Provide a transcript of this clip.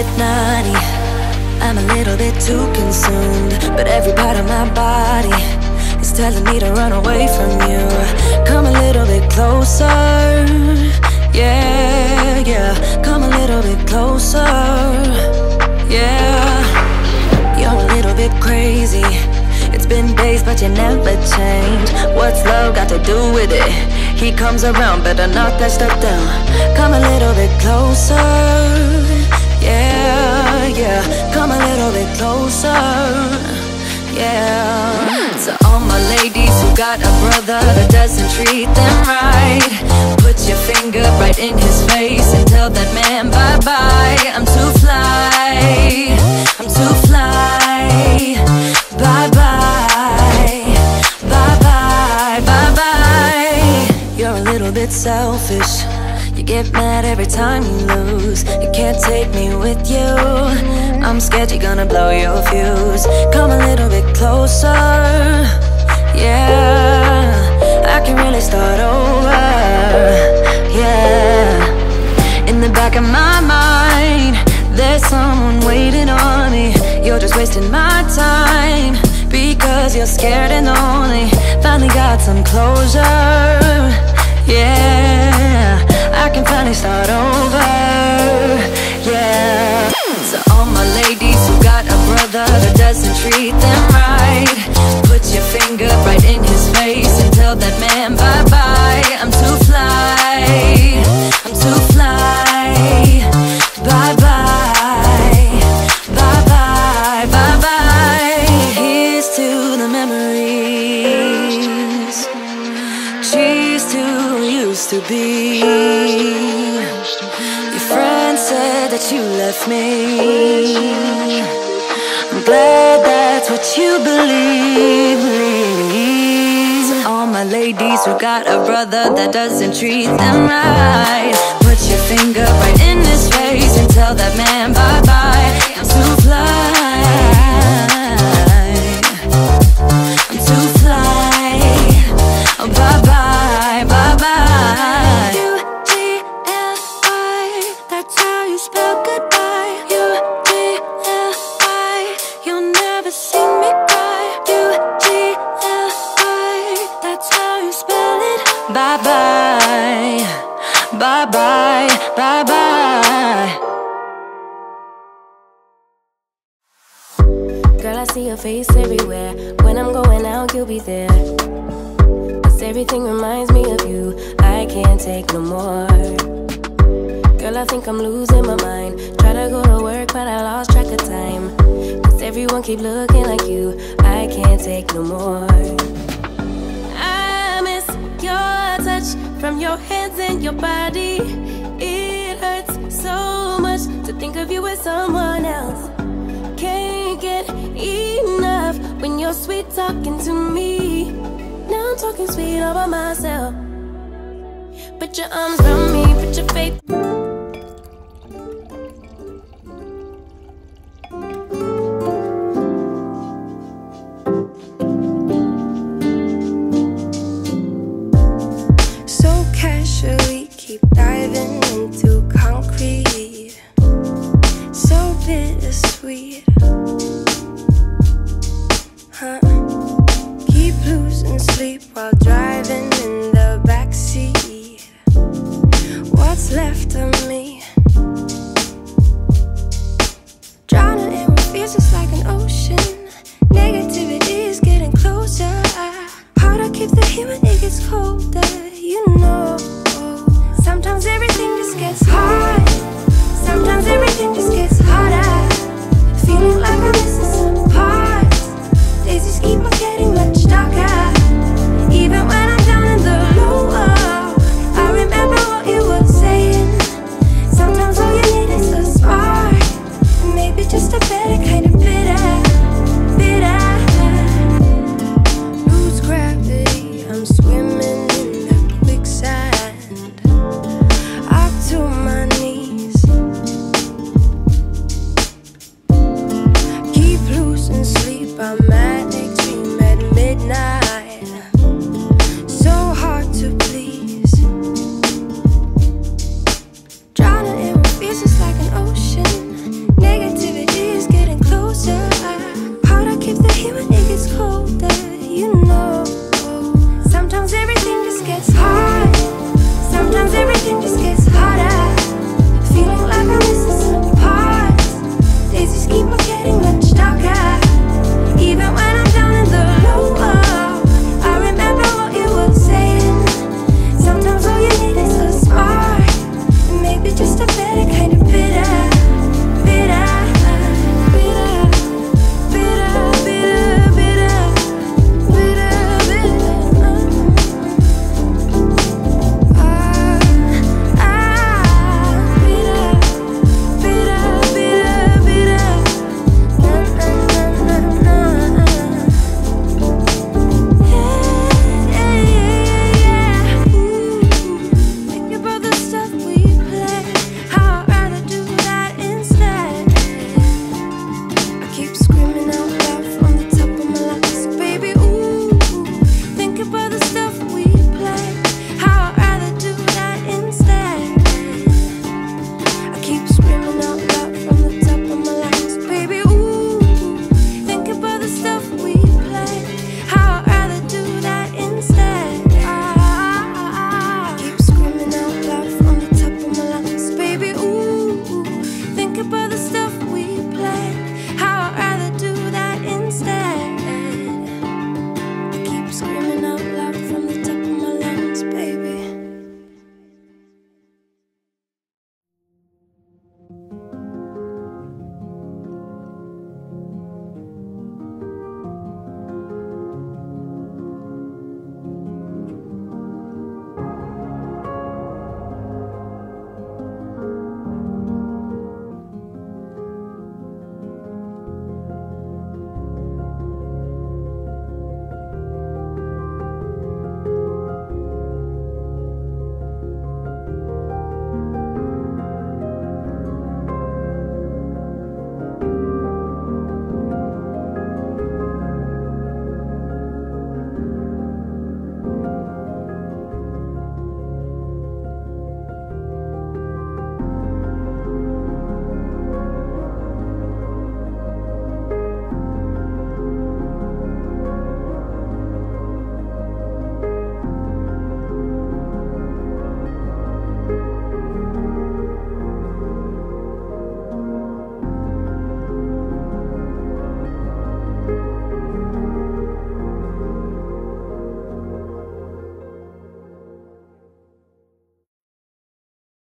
bit naughty, I'm a little bit too consumed, but every part of my body is telling me to run away from you. Come a little bit closer, yeah, yeah. Come a little bit closer, yeah. You're a little bit crazy. It's been days but you never change. What's love got to do with it? He comes around, better knock that stuff down. Come a little bit closer, yeah, yeah. Come a little bit closer, yeah. To all my ladies who got a brother that doesn't treat them right, put your finger right in his face and tell that man bye-bye. I'm too fly, I'm too fly. Bye-bye, bye-bye, bye-bye. You're a little bit selfish. You get mad every time you lose. You can't take me with you. I'm scared you're gonna blow your fuse. Come a little bit closer, yeah. I can really start over, yeah. In the back of my mind, there's someone waiting on me. You're just wasting my time because you're scared and lonely. Finally got some closure, yeah. I can finally start over, yeah. To all my ladies who got a brother that doesn't treat them right, put your finger right in his face and tell that man bye-bye. I'm too fly, I'm too fly. Bye-bye, bye-bye, bye-bye. Here's to the memories. Cheers to who used to be. Your friend said that you left me. I'm glad that's what you believe. All my ladies who got a brother that doesn't treat them right, put your finger right in his face and tell that man bye-bye. I'm too fly, I'm too fly. Oh, bye-bye, bye-bye. U-G-L-I, that's how you spell goodbye. U-G-L-I, you'll never see me cry. U-G-L-I, that's how you spell it. Bye-bye, bye-bye, bye-bye. Girl, I see your face everywhere. When I'm going out, you'll be there. 'Cause everything reminds me of you. I can't take no more. Girl, I think I'm losing my mind. Try to go to work, but I lost track of time. 'Cause everyone keep looking like you. I can't take no more. I miss your touch from your hands and your body. It hurts so much to think of you as someone else. Can't get enough when you're sweet talking to me. Now I'm talking sweet all by myself. Put your arms around me, put your faith. So casually keep diving into concrete. So bittersweet, huh? Keep losing sleep while driving in the backseat. What's left of me? Drowning in what feels just like an ocean. Negativity is getting closer. Hard to keep the heat when it gets colder.